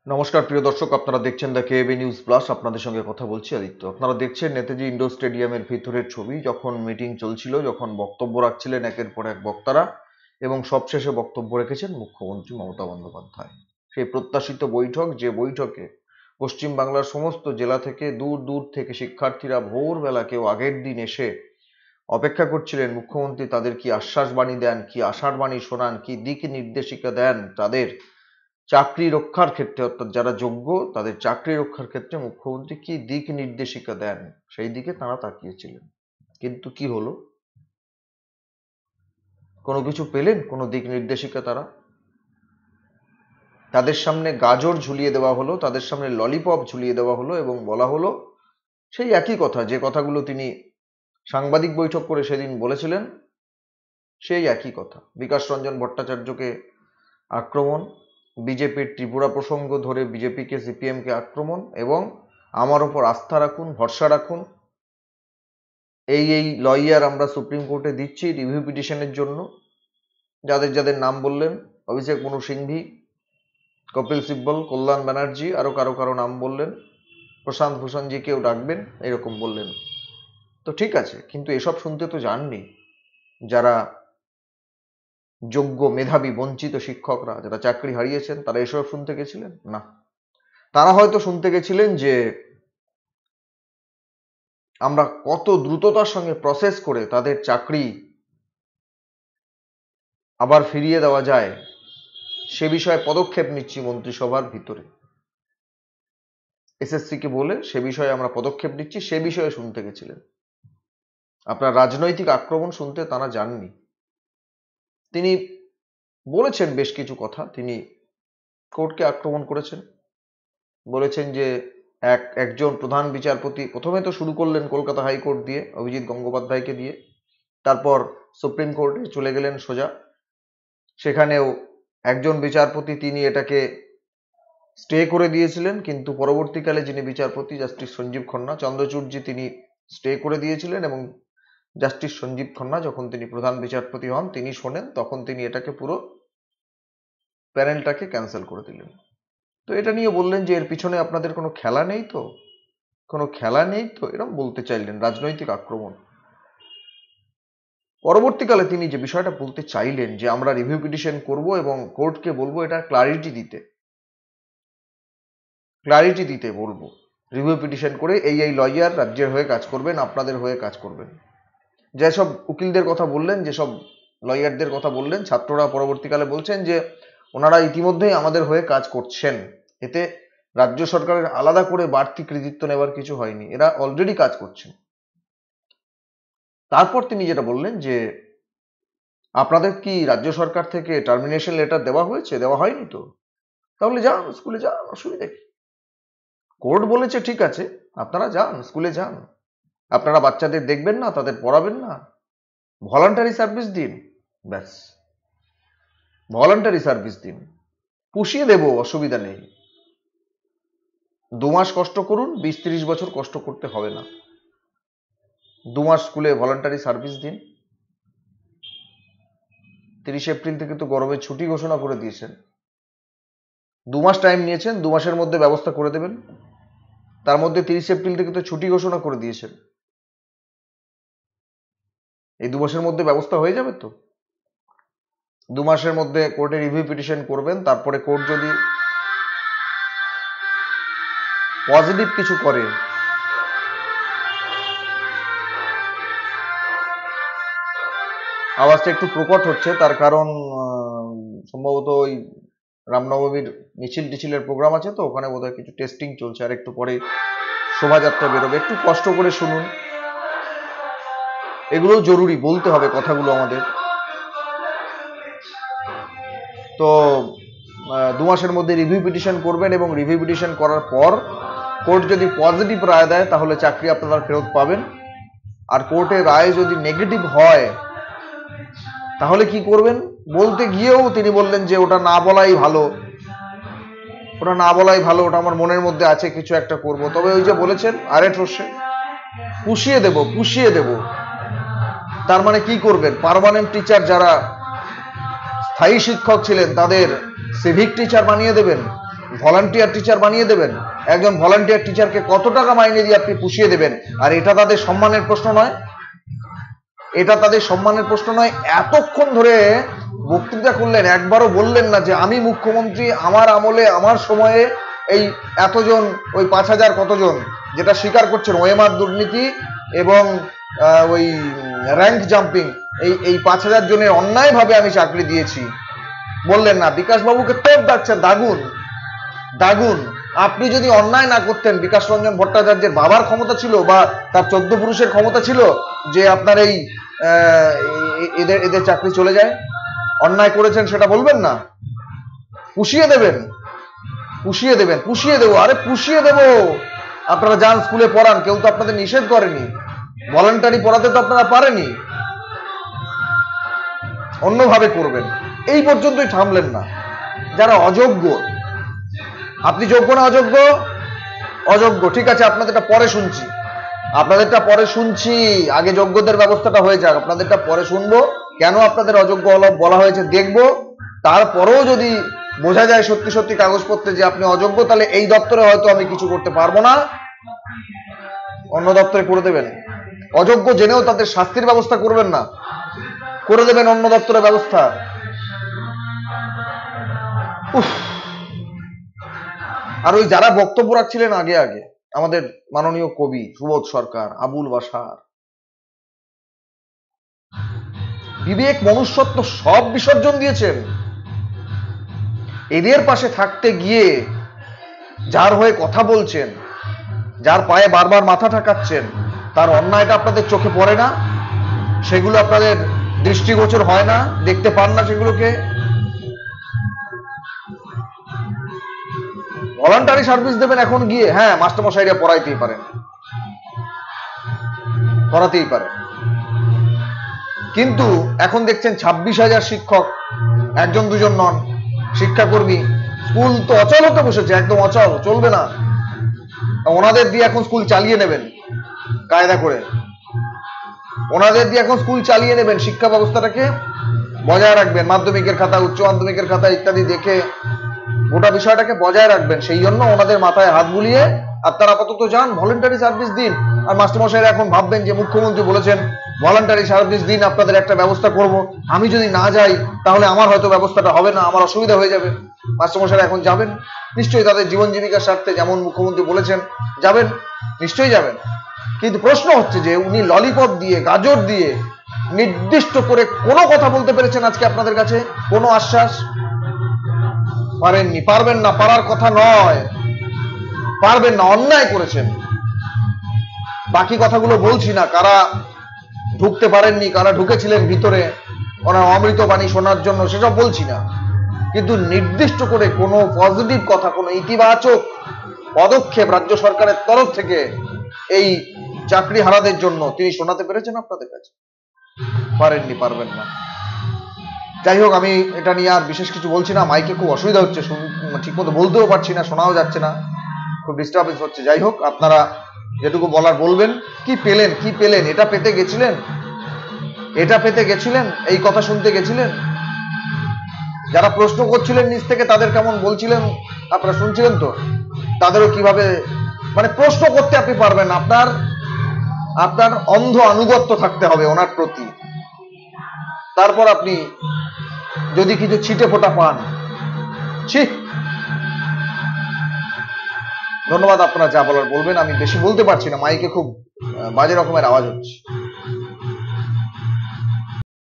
নমস্কার প্রিয় দর্শক, আপনারা দেখছেন দ্য কেএবি নিউজ প্লাস। আপনাদের সঙ্গে কথা বলছি আদিত্য। আপনারা দেখছেন নেতাজি ইন্ডোর স্টেডিয়ামের ভিতরের ছবি, যখন মিটিং চলছিল, যখন বক্তব্য রাখছিলেন একের পর এক বক্তারা, এবং সবশেষে বক্তব্য রেখেছেন মুখ্যমন্ত্রী মমতা বন্দ্যোপাধ্যায়। সেই প্রত্যাশিত বৈঠক, যে বৈঠকে পশ্চিমবাংলার সমস্ত জেলা থেকে দূর দূর থেকে শিক্ষার্থীরা ভোরবেলা, কেউ আগের দিন এসে অপেক্ষা করছিলেন মুখ্যমন্ত্রী তাদের কি আশ্বাস বাণী দেন, কি আশার বাণী শোনান, কি দিক নির্দেশিকা দেন তাদের চাকরি রক্ষার ক্ষেত্রে, অর্থাৎ যারা যোগ্য তাদের চাকরি রক্ষার ক্ষেত্রে মুখ্যমন্ত্রী কি দিক নির্দেশিকা দেন, সেই দিকে তারা তাকিয়েছিলেন। কিন্তু কি হলো? কোনো কিছু পেলেন? কোনো দিক নির্দেশিকা? তাদের সামনে গাজর ঝুলিয়ে দেওয়া হলো, তাদের সামনে ললিপপ ঝুলিয়ে দেওয়া হলো এবং বলা হলো সেই একই কথা, যে কথাগুলো তিনি সাংবাদিক বৈঠক করে সেদিন বলেছিলেন, সেই একই কথা। বিকাশ রঞ্জন ভট্টাচার্যকে আক্রমণ, বিজেপির ত্রিপুরা প্রসঙ্গ ধরে বিজেপিকে, সিপিএমকে আক্রমণ, এবং আমার ওপর আস্থা রাখুন, ভরসা রাখুন, এই লয়ার আমরা সুপ্রিম কোর্টে দিচ্ছি রিভিউ পিটিশনের জন্য। যাদের যাদের নাম বললেন, অভিষেক মনু সিংভি, কপিল সিব্বল, কল্যাণ ব্যানার্জি, আরো কারো কারো নাম বললেন, প্রশান্ত ভূষণজিকেও ডাকবেন, এরকম বললেন। তো ঠিক আছে, কিন্তু এসব শুনতে তো যাননি যারা যোগ্য, মেধাবী, বঞ্চিত শিক্ষকরা, যারা চাকরি হারিয়েছেন, তারা এসব শুনতে গেছিলেন না। তারা হয়তো শুনতে গেছিলেন যে আমরা কত দ্রুততার সঙ্গে প্রসেস করে তাদের চাকরি আবার ফিরিয়ে দেওয়া যায় সে বিষয়ে পদক্ষেপ নিচ্ছি মন্ত্রিসভার ভিতরে। এসএসসিকে বলে সে বিষয়ে আমরা পদক্ষেপ নিচ্ছি, সে বিষয়ে শুনতে গেছিলেন। আপনার রাজনৈতিক আক্রমণ শুনতে তারা যাননি। তিনি বলেছেন বেশ কিছু কথা। তিনি কোর্টকে আক্রমণ করেছেন, বলেছেন যে একজন প্রধান বিচারপতি, প্রথমে তো শুরু করলেন কলকাতা হাইকোর্ট দিয়ে, অভিজিৎ গঙ্গোপাধ্যায়কে দিয়ে, তারপর সুপ্রিম কোর্টে চলে গেলেন সোজা। সেখানেও একজন বিচারপতি, তিনি এটাকে স্টে করে দিয়েছিলেন, কিন্তু পরবর্তীকালে যিনি বিচারপতি জাস্টিস সঞ্জীব খন্না, চন্দ্রচূড়জি, তিনি স্টে করে দিয়েছিলেন, এবং জাস্টিস সঞ্জীব খন্না যখন তিনি প্রধান বিচারপতি হন, তিনি শোনেন, তখন তিনি এটাকে পুরো প্যানেলটাকে ক্যান্সেল করে দিলেন। তো এটা নিয়ে বললেন যে এর পিছনে আপনাদের কোনো খেলা নেই তো, কোনো খেলা নেই তো, এরকম বলতে চাইলেন, রাজনৈতিক আক্রমণ। পরবর্তীকালে তিনি যে বিষয়টা বলতে চাইলেন যে আমরা রিভিউ পিটিশন করব এবং কোর্টকে বলবো এটা ক্লারিটি দিতে বলবো, রিভিউ পিটিশন করে এই লয়ার রাজ্যের হয়ে কাজ করবেন, আপনাদের হয়ে কাজ করবেন। যেসব উকিলদের কথা বললেন, যেসব লয়ারদের কথা বললেন, ছাত্ররা পরবর্তীকালে বলছেন যে ওনারা ইতিমধ্যেই আমাদের হয়ে কাজ করছেন, এতে রাজ্য সরকারের আলাদা করে বাড়তি কৃতিত্ব নেবার কিছু হয়নি, এরা অলরেডি কাজ করছেন। তারপর তিনি যেটা বললেন যে আপনাদের কি রাজ্য সরকার থেকে টার্মিনেশন লেটার দেওয়া হয়েছে? দেওয়া হয়নি তো? তাহলে যান, স্কুলে যান, অসুবিধা কি? কোর্ট বলেছে ঠিক আছে, আপনারা যান, স্কুলে যান। আপনারা বাচ্চাদের দেখবেন না, তাদের পড়াবেন না, ভলান্টারি সার্ভিস দিন, ব্যাস, ভলান্টারি সার্ভিস দিন, পুষিয়ে দেব, অসুবিধা নেই। 2 মাস কষ্ট করুন, 20-30 বছর কষ্ট করতে হবে না। 2 মাস স্কুলে ভলান্টারি সার্ভিস দিন। 30 এপ্রিল থেকে তো গরমের ছুটি ঘোষণা করে দিয়েছেন। 2 মাস টাইম নিয়েছেন, 2 মাসের মধ্যে ব্যবস্থা করে দেবেন। তার মধ্যে 30 এপ্রিল থেকে তো ছুটি ঘোষণা করে দিয়েছেন। এই 2 মাসের মধ্যে ব্যবস্থা হয়ে যাবে তো? 2 মাসের মধ্যে কোর্টে রিভিউ পিটিশন করবেন, তারপরে কোর্ট যদি পজিটিভ কিছু করে, আওয়াজটা একটু প্রকট হচ্ছে, তার কারণ সম্ভবত ওই রামনবমীর মিছিল টিছিলের প্রোগ্রাম আছে, তো ওখানে বোধহয় কিছু টেস্টিং চলছে, আর একটু পরে শোভাযাত্রা বেরোবে। একটু কষ্ট করে শুনুন, এগুলো জরুরি, বলতে হবে কথাগুলো আমাদের। তো 2 মাসের মধ্যে রিভিউ পিটিশন করবেন, এবং রিভিউ পিটিশন করার পর কোর্ট যদি পজিটিভ রায় দেয় তাহলে চাকরি আপনারা ফেরত পাবেন। আর কোর্টের রায় যদি নেগেটিভ হয় তাহলে কি করবেন বলতে গিয়েও তিনি বললেন যে ওটা না বলাই ভালো, ওটা না বলাই ভালো, ওটা আমার মনের মধ্যে আছে, কিছু একটা করব। তবে ওই যে বলেছেন আরে ঠোসে পুষিয়ে দেব, তার মানে কি করবেন? পার্মানেন্ট টিচার, যারা স্থায়ী শিক্ষক ছিলেন, তাদের সিভিক টিচার বানিয়ে দেবেন, ভলান্টিয়ার টিচার বানিয়ে দেবেন? একজন ভলান্টিয়ার টিচারকে কত টাকা মাইনে দিয়ে আপনি পুষিয়ে দেবেন? আর এটা তাদের সম্মানের প্রশ্ন নয়? এটা তাদের সম্মানের প্রশ্ন নয়? এতক্ষণ ধরে বক্তৃতা করলেন, একবারও বললেন না যে আমি মুখ্যমন্ত্রী, আমার আমলে, আমার সময়ে এই এতজন, ওই 5,000 কতজন, যেটা স্বীকার করছেন ওএমআর দুর্নীতি এবং ওই র্যাঙ্ক জাম্পিং, এই 5,000 জনের অন্যায়ভাবে আমি চাকরি দিয়েছি, বললেন না। বিকাশ বাবুকে তোপ দাচ্ছেন, দাগুন দাগুন। আপনি যদি অন্যায় না করতেন, বিকাশ রঞ্জন ভট্টাচার্যের বাবার ক্ষমতা ছিল বা তার 14 পুরুষের ক্ষমতা ছিল যে আপনার এই এদের চাকরি চলে যায়? অন্যায় করেছেন সেটা বলবেন না? পুষিয়ে দেবেন, পুষিয়ে দেবেন, পুষিয়ে দেবো, আরে পুষিয়ে দেবো। আপনারা যান স্কুলে পড়ান, কেউ তো আপনাদের নিষেধ করেনি। ভলান্টারি পড়াতে তো আপনারা পারেনি, অন্যভাবে করবেন। এই পর্যন্তই থামলেন না। যারা অযোগ্য, আপনি যোগ্য না অযোগ্য? অযোগ্য, ঠিক আছে, আপনাদেরটা পরে শুনছি, আপনাদেরটা পরে শুনছি। আগে যোগ্যদের ব্যবস্থাটা হয়ে যাক, আপনাদেরটা পরে শুনবো। কেন আপনাদের অযোগ্য বলা হয়েছে দেখবো। তারপরেও যদি বোঝা যায় সত্যি সত্যি কাগজপত্রে যে আপনি অযোগ্য, তাহলে এই দপ্তরে হয়তো আমি কিছু করতে পারবো না, অন্য দপ্তরে করে দেবেন। অযোগ্য জেনেও তাদের শাস্তির ব্যবস্থা করবেন না, করে দেবেন অন্য দপ্তরের ব্যবস্থা। আর ওই যারা বক্তব্য রাখছিলেন আগে আগে, আমাদের মাননীয় কবি সুবোধ সরকার, আবুল বাশার, বিবেক মনুষ্যত্ব সব বিসর্জন দিয়েছেন। এদের পাশে থাকতে গিয়ে যার হয়ে কথা বলছেন, যার পায়ে বারবার মাথা ঠাকাচ্ছেন, তার অন্যায়টা আপনাদের চোখে পড়ে না? সেগুলো আপনাদের দৃষ্টিগোচর হয় না? দেখতে পান না সেগুলোকে? ভলান্টারি সার্ভিস দেবেন এখন গিয়ে, হ্যাঁ মাস্টারমশাইরা পড়াইতেই পারেন, পড়াতেই পারেন, কিন্তু এখন দেখছেন 26,000 শিক্ষক, একজন দুজন নন, শিক্ষাকর্মী, স্কুল তো অচল হতে বসেছে, একদম অচল, চলবে না। ওনাদের দিয়ে এখন স্কুল চালিয়ে নেবেন কায়দা করে, ওনাদের দিয়ে এখন স্কুল চালিয়ে নেবেন, শিক্ষা ব্যবস্থাটাকে বজায় রাখবেন, মাধ্যমিকের খাতা, উচ্চ মাধ্যমিকের খাতা ইত্যাদি দেখে গোটা বিষয়টাকে বজায় রাখবেন। সেই জন্য ওনাদের মাথায় হাত বুলিয়ে আপনারা আপাতত যান, ভলেন্টারি সার্ভিস দিন। আর মাস্টারমশাইরা এখন ভাববেন যে মুখ্যমন্ত্রী বলেছেন ভলান্টারি সার্ভিস দিন, আপনাদের একটা ব্যবস্থা করব, আমি যদি না যাই তাহলে আমার হয়তো ব্যবস্থাটা হবে না, আমার অসুবিধা হয়ে যাবে। মাস্টারমশাইরা এখন যাবেন, নিশ্চয়ই তাদের জীবন জীবিকার স্বার্থে, যেমন মুখ্যমন্ত্রী বলেছেন যাবেন, নিশ্চয়ই যাবেন। কিন্তু প্রশ্ন হচ্ছে যে উনি ললিপপ দিয়ে, গাজর দিয়ে নির্দিষ্ট করে কোনো কথা বলতে পেরেছেন আজকে আপনাদের কাছে? কোনো আশ্বাস? পারেননি, পারবেন না, পারার কথা নয়, পারবেন না, অন্যায় করেছেন। বাকি কথাগুলো বলছি না, কারা ঢুকতে পারেননি, কারা ঢুকেছিলেন ভিতরে ওনার অমৃত বাণী শোনার জন্য, সেসব বলছি না। কিন্তু নির্দিষ্ট করে কোনো পজিটিভ কথা, কোনো ইতিবাচক পদক্ষেপ রাজ্য সরকারের তরফ থেকে এই চাকরি হারাদের জন্য তিনি শোনাতে পেরেছেন আপনাদের কাছে? পারেননি, পারবেন না। যাই হোক, আমি এটা নিয়ে আর বিশেষ কিছু বলছি না। মাইকে খুব অসুবিধা হচ্ছে, ঠিক মতো বলতেও পারছি না, শোনাও যাচ্ছে না, খুব ডিস্টার্বেন্স হচ্ছে। যাই হোক, আপনারা যেটুকু বলার বলবেন। কি পেলেন, কি পেলেন? এটা পেতে গেছিলেন, এটা পেতে গেছিলেন, এই কথা শুনতে গেছিলেন? যারা প্রশ্ন করছিলেন নিজ থেকে, তাদের কেমন বলছিলেন আপনারা শুনছিলেন তো? তাদেরও কিভাবে, মানে প্রশ্ন করতে আপনি পারবেন, আপনার অন্ধ আনুগত্য থাকতে হবে ওনার প্রতি। তারপর আপনি যদি কিছু ছিটে ফোটা পান, ছি। ধন্যবাদ, আপনারা যা বলার বলবেন। আমি বেশি বলতে পারছি না, মাইকে খুব বাজে রকমের আওয়াজ হচ্ছে।